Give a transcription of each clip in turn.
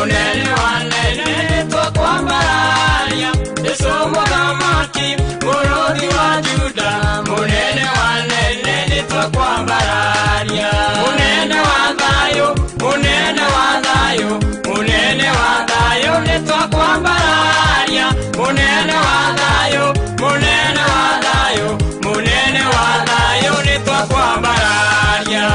munene wanene twakwambararia Yesu Muthamaki muruthi wa Juda munene wanene twakwambararia munene wa thayo munene wa thayo munene wa thayo nitwakwambararia munene wa thayo munene wa thayo munene wa thayo nitwakwambararia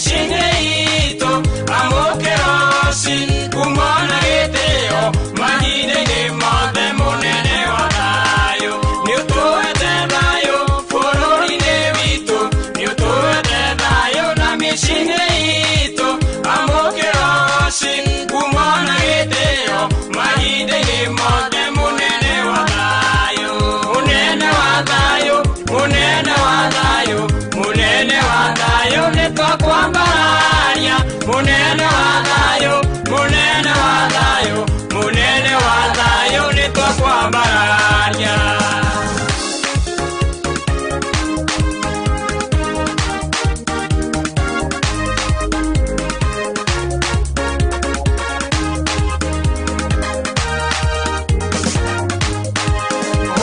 Shingeito amokerosi kumona geteo magine mode munene wa thayo niutuete thayo fororine witu niutuete thayo na mishingeito amokerosi kumona geteo magine mode munene wa thayo munene wa thayo munene wa thayo munene wa thayo nitwakwambararia munene wa thayo munene wa thayo munene wa thayo nitwakwambararia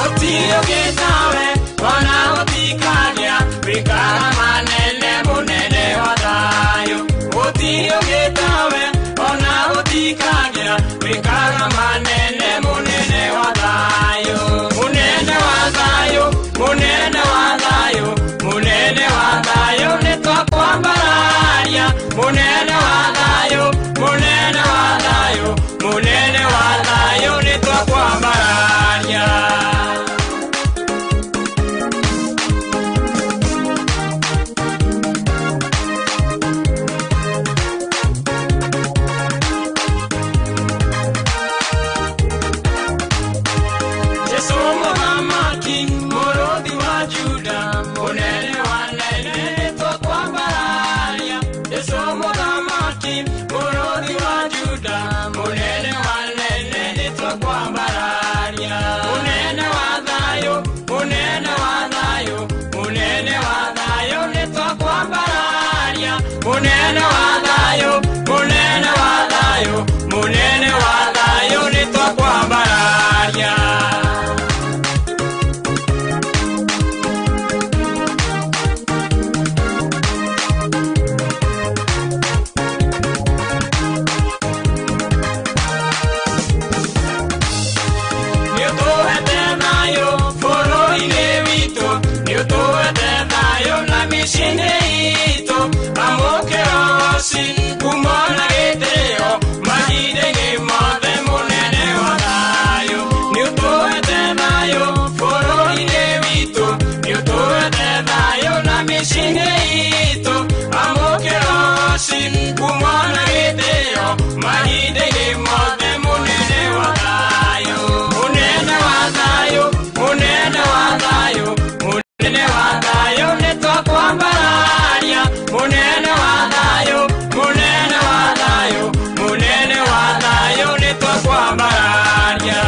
Otio getawe wana otikagia bikara manene munene wa thayo Otio getawe ona otikagia bikara manene munene wa thayo munene wa thayo munene wa thayo munene wa thayo nitwakwambararia munene wa thayo munene wa thayo munene wa thayo nitwakwambararia munene wa thayo munene wa thayo munene wa thayo nitwakwambararia niutuete thayo fororine witu niutuete thayo na mishingeito amokerosi kumona geteo magine mode munene wa thayo niutuete thayo fororine witu niutuete thayo na mishingeito amokerosi kumona geteo magine mode munene wa thayo munene wa thayo munene wa thayo munene wa thayo nitwakwambararia munene wa thayo munene wa thayo munene wa thayo nitwakwambararia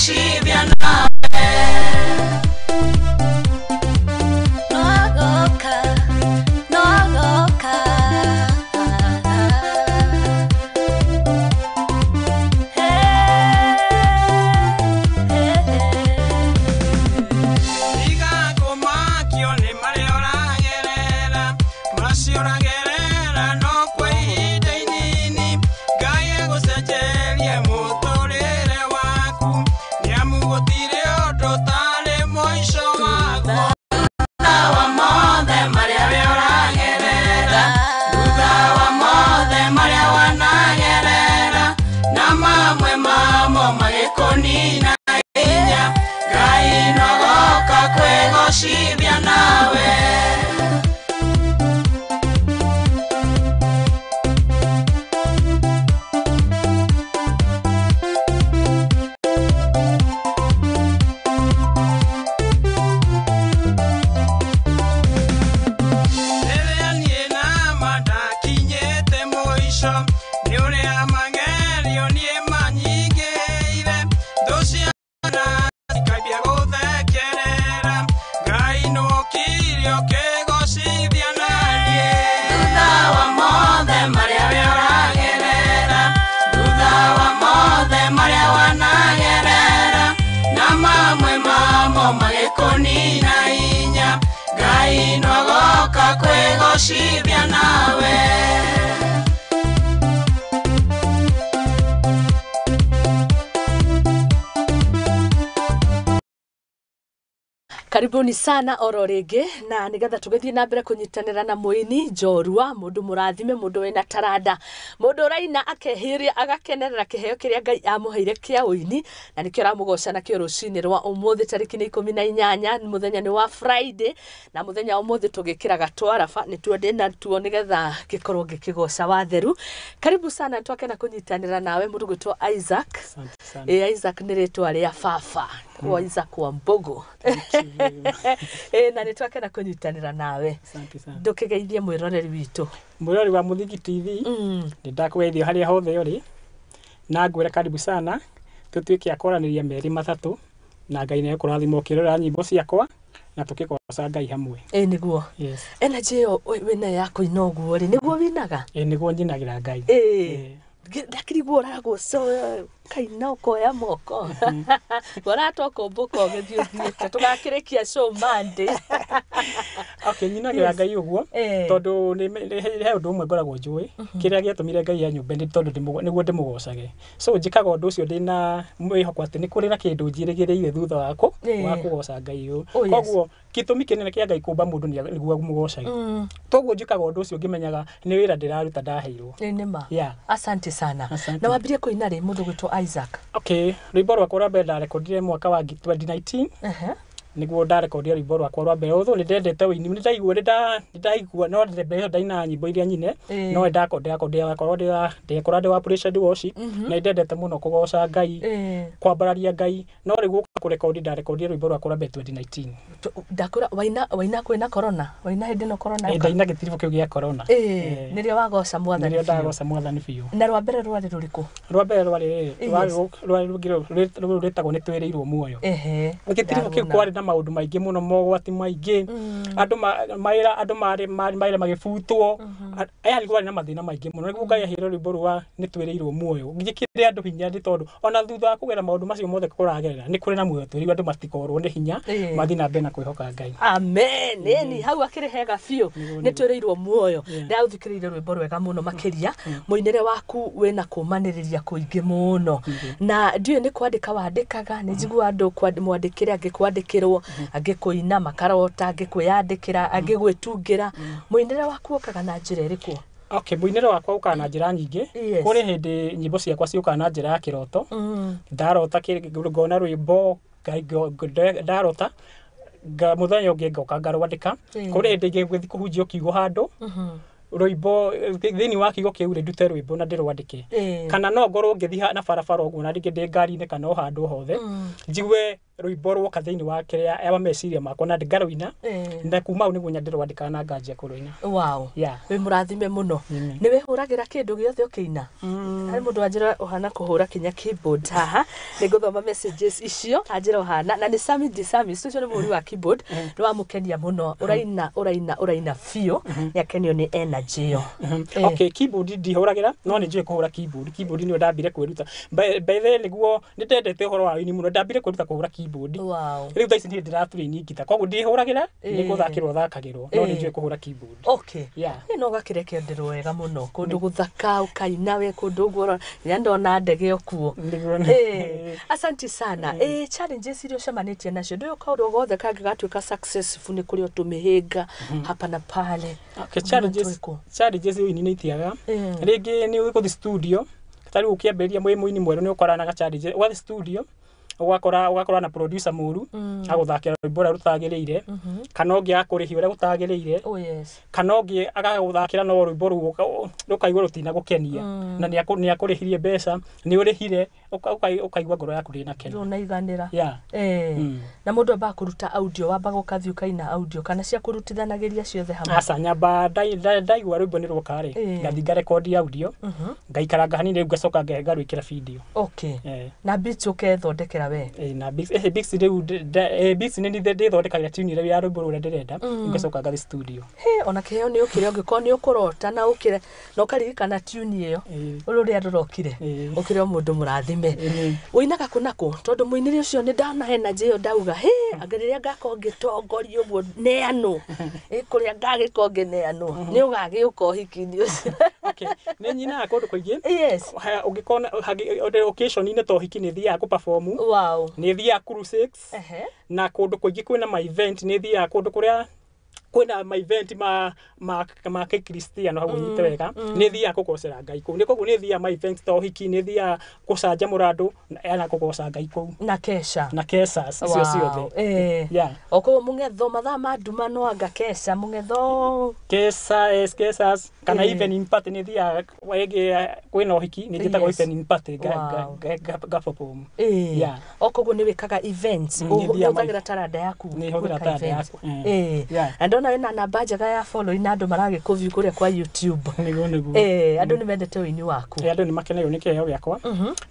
kwĩgocithia nawe kwĩgocithia nawe Karibuni sana oro ringi na nigetha tugithie na mbere kunyitanira na muini Njorua mundu murathime mundu wina taranda mundu raina akehiria agakenerera kiheo kiria Ngai amuheire kia uini na nikio ramugoca na kio rucini rwa umuthi tariki 18 muthenya ni wa Friday na muthenya umuthi tugikiraga twaraba ni tuonde na tuo nigetha gikorwo gikigoca watheru. Karibu sana twake na kunyitanira nawe mundu gwitwo Isaac. Isaac ni ritwa ria baba kwa Isaac Wambugu. Na ni twake na kunyitanira nawe. Ndukigeithie mwiroreri witu. Mwiroreri wa Muthigi TV. Ni ndakweithio haria hothe uri. Na ngwira karibu sana. Tutuike akoraniria meri matatu na Ngai ne kurathimo kirora nyimbo ciakwa na tukikoca Ngai hamwe. Niguo. Yes. Energy yo wina yako inoguo ri niguo winaga. Niguo njinagira Ngai. Ndakirigwo ragwo so kaina ukoya moko. Bora tokomboka ogethio thiete tugakirekia show Monday. Okay, nyinagira Ngai uguo tondu ni he undu umwe ngoragwo njui kiria gietumire Ngai ya nyumba ni tondu niguo ndimugocage. So njikaga undu ucio ndina mwihoko ati ni kuri na kindu njirigireire thutha wako wa kugoca Ngai uyu. Koguo gitumi kinene kia Ngai kumba mundu niguo mugocage. Toguo njikaga undu ucio ngimenyaga ni wira ndiraruta ndaheirwo. Ni ma. Yeah. Asante sana. Na wambirie kuina ri mundu gwitwo Isaac. Okay, rwimbo rwakwa rwa mbere ndarekondire mwaka wa 2019. Niguo ndarekondia rwimbo rwakwa rwa mbere uthu ni ndendete uini ni ndaigua no ndebe ndaina nyimbo iria nyine no ndakondia yakora ndi wa praise and worship na ndendete muno kugoca Ngai kwambararia Ngai no rigu kurekondi ndarekondia rwimbo rwakwa rwa mbere 2019. Ndakura waina kwina corona waina hindi no corona ndaina gitirivo kiu gia corona nirio wagoca mwathani nirio ndagoca mwathani biu na rwa mbere rwari ruriku rwa mbere rwari rwitagwo ni twirirwo muoyo gitirivo kiu kwari na maundu maingi muno mogwati maingi andu maire magifutwo aya ni kwari na mathina maingi muno niguo Ngai ahiro rwimbo rwa ni twirirwo muoyo ngikire andu hinya ndi tondu ona thutha wa kugera maundu macio mothe kuragerera ni kuri na muoyo twiriwo andu matikorwo ni hinya mathina mbena kwihoka Ngai. Amen. Ni hau akire hega biu ni twirirwo muoyo na uthikirire rwimbo rwega muno makiria muinire waku wena kumaniriria kuingi muno na ndiye ni kwandika wandikaga ni njigua andu mwandikire angikwandikirwo angikuina makarota angikwiyandikira angigwitungira muinire waku ukaga na njira iriku. Okay, muinire wakwa ukaga na njira nyingi kuri hindi nyimbo ciakwa ciukaga na njira ya kiroto ndarota ngona rwimbo ndarota muthenya ungi ngoka ngarwandika kuri hindi ngithii kuhunjia kiugo handu rwimbo thini wa kiugo kiu ri ndute rwimbo na ndirwandike kana no ngorwo ngithii na barabara uguo na ringi ndi ngari-ini kana handu hothe njigue rwimbo rwoka thiini wa kiria aba meciria makwa na ngaruina na kuma u niguo nyandirwo andika na nganja kuruina. Wow. We murathime muno. Ni wihuragira kindu giothe ukiina. Hari mundu anjira uhana kuhura kinya keyboard haha. Niguthoma messages icio anjira uhana na ni Sami Disami studio ni muri wa keyboard ni wamukenia muno uraina fio yakenio ni energy yo. Okay, keyboard ndihuragira no ni njue kuhura keyboard ni ndambire kwiruta by the niguo ndendete horo wa ini muno ndambire kwiruta kuhura keyboard. Wow. Riu thaisi ndi ndirature ni ngita koguo ndihuragira ni guthakirwo thakagirwo no ni njue kuhura keyboard. Okay. No gakireke ndirwo wega muno kundu guthaka ukaina we kundu guo ya ndona ndege okuo. Asante sana. Challenges irio cemanitie nacio ndio kaundu gothe kangigatuika successful ni kuri utumihinga hapa na pale. Okay, challenges ini ni itiaga ringi ni uguthi studio tari ukiamberia muini mweru ni ukorana na challenge wa studio ugakora na producer muru aguthakira rwimbo ruria rutagiriire kana ungi akurihi uria gutagiriire kana ungi agaguthakira no rwimbo rukaigwa rutina gukenia na ni akurihirie mbeca ni urihire ukaigwa ngoro yaku rina kena ndo naiganira na mundu amba kuruta audio wamba gukathi ukaina audio kana cia kurutithanagiria ciothe hamwe asa nyamba ndaigwa rwimbo ni rukari ngathi nga record audio ngaikaranga hanini ngacoka ngarwikira video. Okay. Na beats ukethondekera we na beats ni ndithondekagira tune ira ya rwimbo ruria ndirenda ngacoka ngathi studio. Ona kiheo ni ukire ungikoni ni ukurota na ukire no karirikana tune iyo ururia rurokire ukire mundu murathime uinaga kunako tondu muiniri ucio ni ndana energy yo ndauga angiriria ngako ngitongoria uguo neano kuria ngagikonge neano ni ugagi ukohikini ucio. Okay, ni nyina akondu kuingi ungikona occasion ni to hiki ni thia ku perform. Wow. Ni thia cruise na kundu kuingi kwina ma event ni thia kundu kuria kwina ma event ma Kristiano hau nyite wega ni thia kugocera ngai ku ni koguo ni thia ma event to hiki ni thia kucanja murandu na kugoca ngai ku na kesha cio ciothe oko mungetho mathaa ma nduma no anga kesha mungetho kesha kana even in party ni thia wege kwina hiki ni njitago even in party ga perform oko go ni wikaga events uthagira taranda yaku ni huthira taranda yaku andona wena namba njega ya follow ina andu maragikuvi kuria kwa YouTube niguo andu ni mendete wini waku andu ni makeneyo ni kiheo giakwa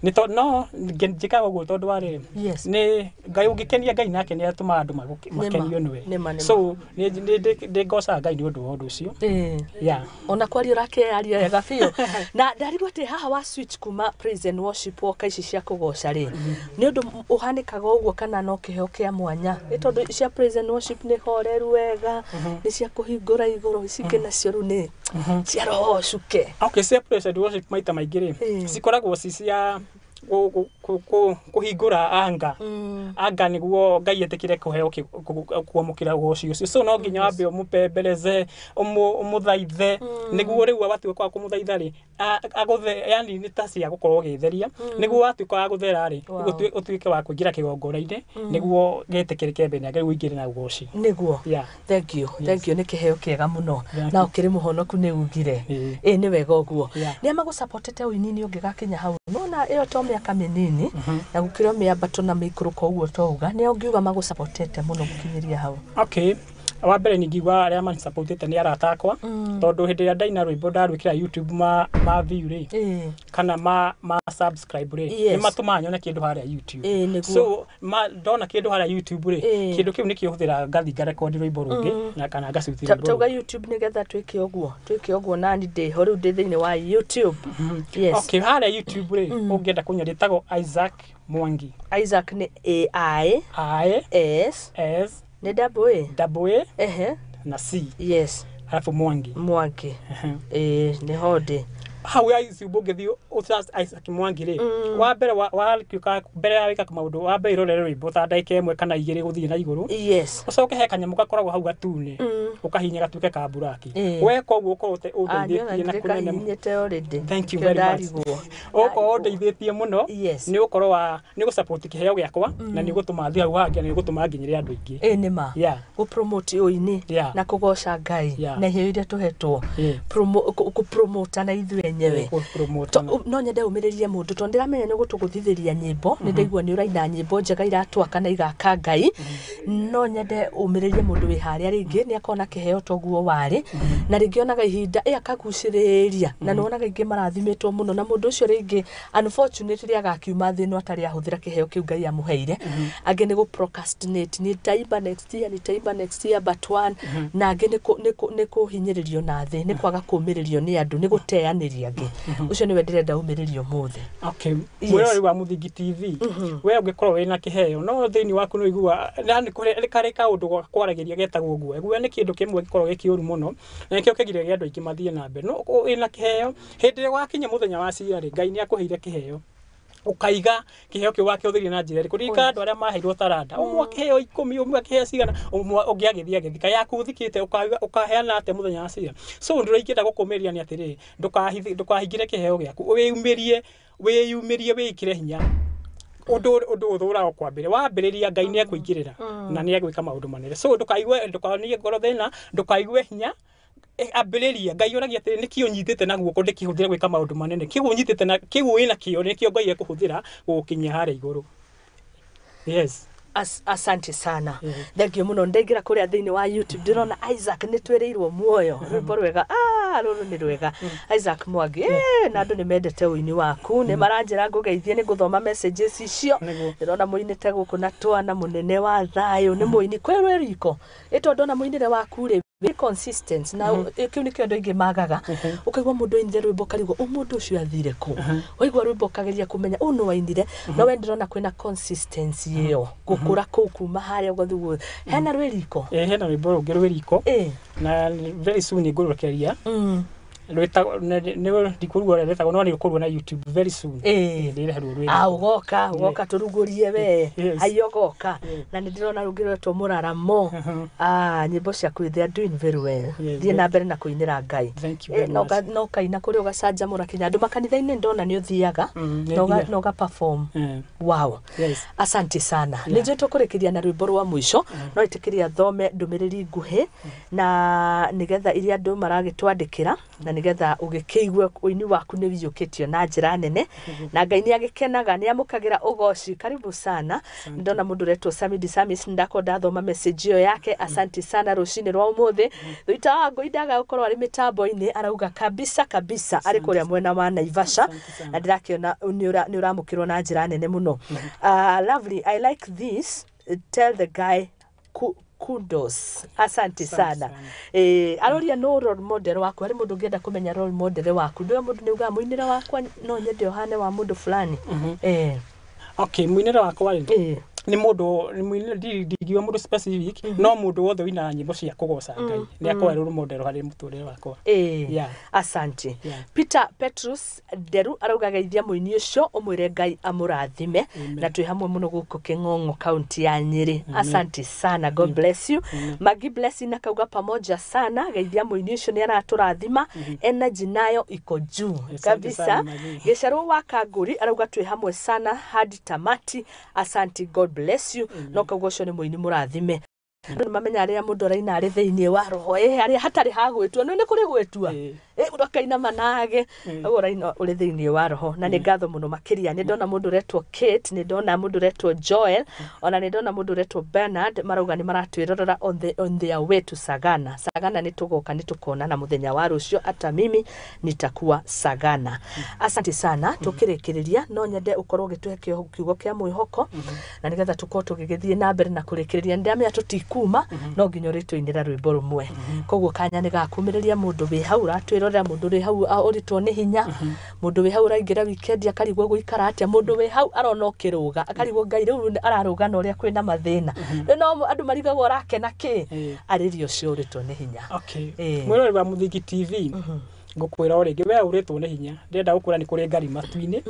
ni to no njikaga uguo tondu wari ni ngai ungikenia ngai nake ni atuma andu makenio niwe so ni ngoca ngai ni undu wa undu ucio ona kwari urake aria wega fio na ndarigwo te haha wa switch kuma praise and worship woka ici cia kugoca ri ni undu uhanikaga uguo kana no kiheo kia mwanya tondu cia praise and worship ni horeru wega ni cia kuhingura iguru icike nacio ru ni cia roho cuke. Okay, cia praise and worship maita maingi ri cikoragwo cia kuhingura anga niguo ngai etikire kuheo kuamukira ucio so no nginya wambe umupembeleze umuthaithe niguo riu watuika kwa kumuthaitha ri aguthe yani ni ta cia gukorwo githeria niguo watuika wa guthera ri utuike wa kuingira kigongora-ini niguo getikirike mbere ngai uingire na ugoci niguo thank you ni kiheo kiega muno na ukiri muhonoku ni ugire ni wega uguo ni amagu supportete uinini ungigakinya hau nona iyo to miaka minini na gukiro miambato na mikuruko uguo touga ni ungiuga magu supportete muno gukinyiria hau. Okay, wa mbere ni ngigwa aria man supportete ni aratakwa tondu hindi ya ndaina rwimbo ndarwikira YouTube ma view ri kana ma subscribe ri ni matuma nyone kindu haria YouTube so ndona kindu haria YouTube ri kindu kiu nikihuthira ngathi nga record rwimbo rungi na kana ngacutira tauga YouTube ni getha twike oguo nani ndi hori ndi thiini wa YouTube. Okay, haria YouTube ri ungienda kunyori tago Isaac Mwangi. Isaac ni I S ni double A na C alafu Mwangi ni hode how is you bogethi just Isaac Mwangi ri wa mbere wa kiuka mbere ya wika maundu wa mbere rorere rwimbo ta ndaika imwe kana igiri guthie na iguru ucoke he kanyamu gakoragwo hau gatune ukahinya gatuke ka buraki we koguo ukote undeithie na kunene thank you very much oko undeithie muno ni ukorwo ni gu support kiheo giakwa na ni gutuma thia wangia ni gutuma nginyire andu ingi nima gu promote uini na kugoca ngai na hiyo ire tuhetwo ku promote na ithuĩ menyewe no nyende umiririe mundu to ndiramenya ni gutuguthithiria nyimbo ni ndaigua ni uraina nyimbo njega iratwaka na igaka Ngai no nyende umiririe mundu wi haria ringi ni akona kiheo toguo wari na ringi onaga ihinda akaguciriria na no onaga ingi marathimitwo muno na mundu ucio ringi unfortunately agakiuma thino atari ahuthira kiheo kiu Ngai amuheire angi ni gu procrastinate ni taimba next year but one na angi ni kuhinyiririo na thi ni kwaga kumiririo ni andu ni guteaniria angi ucio ni we ndirenda umiririo muthe okay mwero wa Muthingi TV we ungikorwo wina kiheo no thini waku no igua na kareka undu gwa kwaragiria getagwo guo ni kindu kimwe gikorwo gikiuru muno na nikio kigire andu aingi mathie na mbere no wina kiheo hindi wakinya muthenya wa cira ri Ngai ni akuheire kiheo ukaiga kiheo kiu wake uthirie na njira kurika andu aria maheirwo taranda umwe kiheo 10 umwe kiheo cigana ungi agithika yaku uthikite ukaheana ate muthenya wa cira so ndiro ikenda gukumiria ni atiri ndukahingire kiheo giaku wiyumirie wikire hinya undu uthura kwa mbere wambiriria Ngai ni akuingirira na ni agwika maundu manene so ndukanie ngoro thina ndukaigue hinya ambiriria Ngai oragia atiri nikio nyitite na guoko ndikihuthira gwika maundu manene kigu nyitite na kigu wina kio nikio Ngai ekuhuthira gukinya hare iguru yes asante sana thengio muno ndengira kuria thiini wa YouTube ndirona Isaac ni twereirwo muoyo rwimbo rwega ruru ni rwega Isaac Mwangi na andu ni mendete uini waku ni maranjira ngugeithie ni guthoma messages icio ndirona muinite guku na twana munene wa thayo ni muini kwerwe riko ndona muinire waku ri very consistent na kiu ni kiondo ingi magaga ukaigwa mundu ainire rwimbo karigwo mundu ucio athire ku waigwa rwimbo kageria kumenya no wainire no wendirona kwina consistency iyo gukura ku kuma haria gothugu hena rwiriko hena rwimbo rungi rwiriko na very soon igurukeria rwita ne ndikurugora reta no ni ukurwa na YouTube very soon ndire haru rwiriko ugoka turugurie we ayogoka na ndirona rugiro to muraramo nyimbo cia ku they are doing very well thie na mbere na kuinira Ngai no kaina kuri ugacanja mura kinya andu makanitha-ini ndona ni uthiaga no ga perform wow asante sana nije tukurikiria na rwimbo rwa mwisho no itikiria thome ndumiriri nguhi na nigetha iria andu maragitwandikira na nigetha ugikeigue uini waku ni wiyukitio na njira nene na Ngai ni agikenaga ni amukagira ugoci karibu sana ndona mundu retwo Samidi Samis ndako ndathoma message yo yake asante sana rucini rwa umuthi thuita wangu indaga ukorwo ari mitambo-ini arauga kabisa ari kuria mwena wa Naivasha na ndirakiona ni uramukirwo na njira nene muno lovely I like this tell the guy kudos asante sana aroria no role model waku ari mundu ngienda kumenya role model waku ndio mundu ni uga muinira wakwa no nyende ohane wa mundu fulani okay muinira wakwa ni mundu ni muinira ndigiwa mundu specific no mundu wothe wina nyimbo cia kugoca Ngai ni akwa role model hari muturire wakwa asante Peter Petrus Deru arauga geithia muini ucio umwire Ngai amurathime na twi hamwe muno guku King'ong'o county ya Nyeri asante sana God bless you Magi bless na kauga pamoja sana geithia muini ucio ni araturathima energy nayo iko juu kabisa Gicaro wa Kanguri arauga twi hamwe sana hadi tamati asante God bless you no kauga ucio ni muini murathime mamenya aria mundu raina ari thiini wa roho ari hatari hagwitwo no ni kuri gwitwa urakaina manage raina uri thiini wa roho na ni ngatho muno makiria ni ndona mundu retwo Kate ni ndona mundu retwo Joel ona ni ndona mundu retwo Bernard marauga ni maratwirorora on their way to Sagana ni tugoka ni tukona na muthenya wa rucio ata mimi nitakuwa Sagana asante sana tukirikiriria no nyende ukorwo gitwe kiugo kia mwihoko na nigetha tukorwo tugigithie na mbere na kurikiriria ndamya tutikuma no nginyo ritwinira rwimbo rumwe koguo kanya ni gakumiriria mundu wi hau ratwirorera mundu ri hau uritwo ni hinya mundu wi hau raingira weekend akarigwo guikara atia mundu wi hau arona ukiruga akarigwo Ngai riu araruga na uria kwina mathina no andu marigagwo rakena ki aririo cio uritwo ni hinya okay mwero wa Muthingi TV ngukwira oringi we uritwo ni hinya ndenda gukura ni kuri Ngai matuini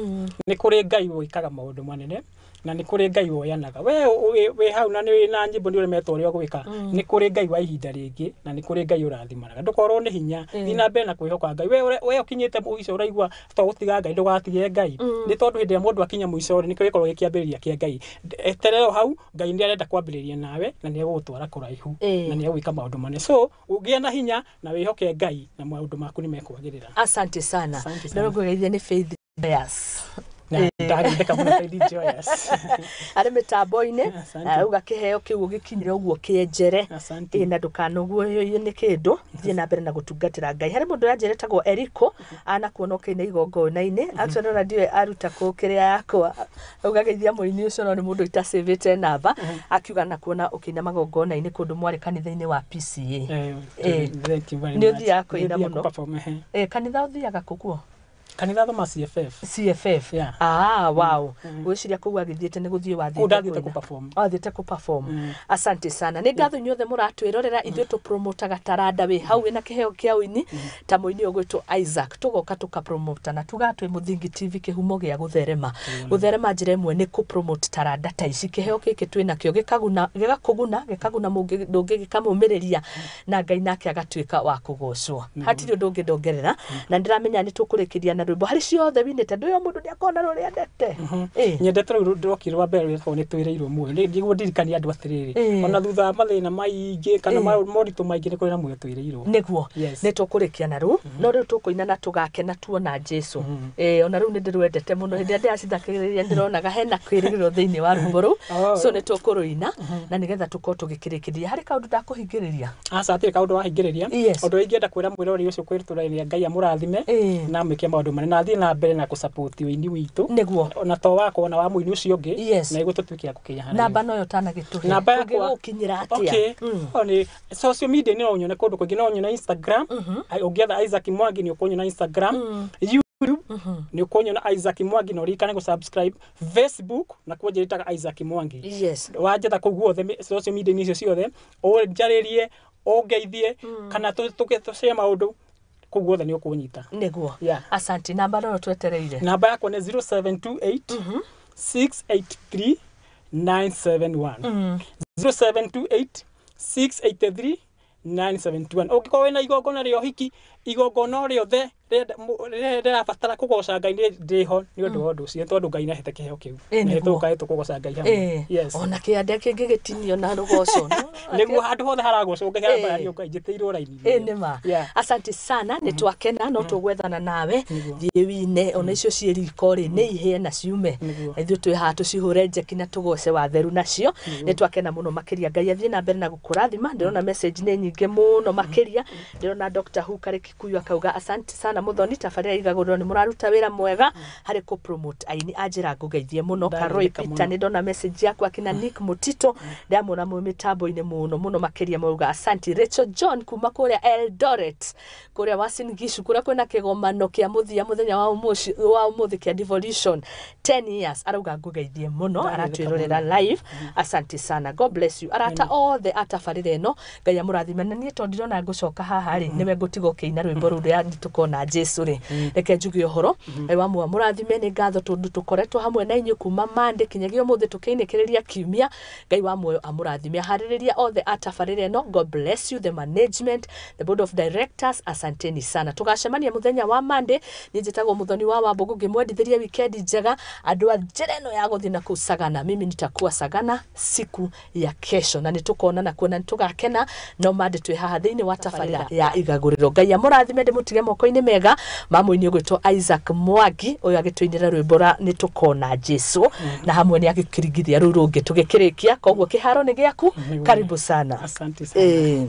ni kuri Ngai wikaga maundu manene na ni kuri Ngai woyanaga we hau na ni na nyimbo ni uremetwo uri gwika ni kuri Ngai wa ihinda ringi na ni kuri Ngai urathimanaga ndukorwo ni hinya thina mbere na kwihoka Ngai we ukinyite muico uraigwa to gutiga Ngai ndugatige Ngai ni tondu hindi ya mundu akinya muico ni kwikorwo gikiambiriria kia Ngai eterero hau Ngai ni arenda kwambiriria nawe na ni egutwara kuraihu na ni egwika maundu manene so ugie na hinya na wihoke Ngai na maundu maku ni kwagirira. Asante sana. Ndogo geithia ni Faith Bias. Ndagitheka muno Faith Joyous. Ari mitambo-ini uga kiheo kiu gikinyire uguo kienjere na ndukanoguo yo ni kindu thie na mbere na gutungatira Ngai. Hari mundu yanjeretagwo Eriko ana kuona kine igongona-ini actually radio aruta ku kiria yakwa uga geithia muini ucio no ni mundu itasavete namba akiuga na kuona ukina magongona-ini kundu mwari kanitha-ini wa PCA. Ni uthia kuina muno kanitha uthiaga kukuo kanitha thoma CFF wow gwiciria kugu agithiete ni guthie wathiete ku perform asante sana ni ngatho inyuothe muratwirorera ithuĩ tu promote gataranda we hau ina kiheo kia uini ta muini ogwitwo Isaac tugoka tuka promote na tugatwe Muthingi TV kihumo gia gutherema njira imwe ni ku promote taranda ta ici kiheo kiki twina kio gikaguna mungi ndungi gikamumiriria na Ngai nake agatwika wa kugocwo hatiri ndungi ndongerera na ndiramenya ni tukurikiria na rwimbo hari ciothe winite nduyo mundu ndiakona ruri endete nyendete rukirwa mbere ko ni twireirwo muoyo ndigwo ndirikania andu atiriri ona thutha mathina maingi kana moritu maingi ni kuri na muoyo twireirwo niguo ni tukurikia na ru no ri tukuina na tugakena tuona Jesu ona ru ni ndirwendete muno hindi ndacithakiriria ndironaga hena kwirigiro thiini wa rwimbo ru so ni tukuruina na nigetha tuko tugikirikiria hari kaundu ndakuhingiriria atiri kaundu wahingiriria undu ingienda kwira mwirori ucio kwiruturaini Ngai amurathime na mwike maundu mane na thie na mbere na ku support wini witu niguo ona to wako na wa muini ucio ngi na iguo tutwikia gukinya hari namba no yo tana gituhe namba yakwa gukinyira atia oni social media ni onyone kundu kwingi no onyone Instagram ungietha Isaac Mwangi ni ukonyona Instagram YouTube ni ukonyona Isaac Mwangi no rikane ku subscribe Facebook na kuonjeretaga Isaac Mwangi wanjetha kuguothe social media ni cio ciothe unjaririe ungeithie kana tuke maundu kuguothe ni ukunyita niguo asante namba no twetereire namba yakwa ni 0728 683 971 0728 683 971 ukikorwo wina igongona rio hiki igongona rio the rera batara kugoca Ngai ndiho ni undu wa undu cio tondu Ngai na hete kiheo kiu ni tukae tukugoca Ngai hamwe ona kiande kingi gitinio na rugoco niguo handu hothe haragocwo Ngai harabario Ngai njiteirwo raini nima asante sana ni twakena no tugwethana nawe thie wine ona icio ciiriko ri ni ihe na ciume ithu twi hatu cihure njeki na tugoce watheru nacio ni twakena muno makiria Ngai athie na mbere na gukurathima ndirona message ni nyingi muno makiria ndirona Dr. Hukare Kikuyu akauga asante sana Muthoni tabarira Igaguriro ni muraruta wira mwega hari ku promote aini ajira ngugeithie muno Karoi Peter ni ndona message yakwa kina Nick Mutito ndamona mu mitambo-ini muno makiria mauga asante Rachel John kuma kuria Eldoret kuria Wasin Gishu kuria kwina kigomano kia muthenya wa umuthi kia devolution 10 years arauga ngugeithie muno aratwirorera live asante sana God bless you arata othe atabarira ino Ngai amurathime na nie tondirona ngucoka haha ri niwe ngutigo kiina rwimbo ru ria tukona Jesu ri reke njuge uhoro wa murathime ni ngatho tondu tukoretwo hamwe na inyu kuma Monday kinyagio muthi tukiinikiriria kiumia Ngai wa muoyo amurathime haririria othe atabarira ino God bless you the management the board of directors asanteni sana tugacemania muthenya wa Monday ni njitagwo Muthoni wa Wambugu ngimwendithiria weekend njega andu njira ino ya guthi na kusagana mimi nitakuwa Sagana siku ya kesho na nitukona na kuona nitugakena no Monday twi haha thiini wa tabarira ya Igaguriro Ngai amurathime ndimutige moko-ini mega mamuini ogwitwo Isaac Mwangi uyu agitwinira rwimbo ni tukona Jesu na hamwe ni agikiringithia ru rungi tugikirikia koguo kiharo ni giaku karibu sana asante sana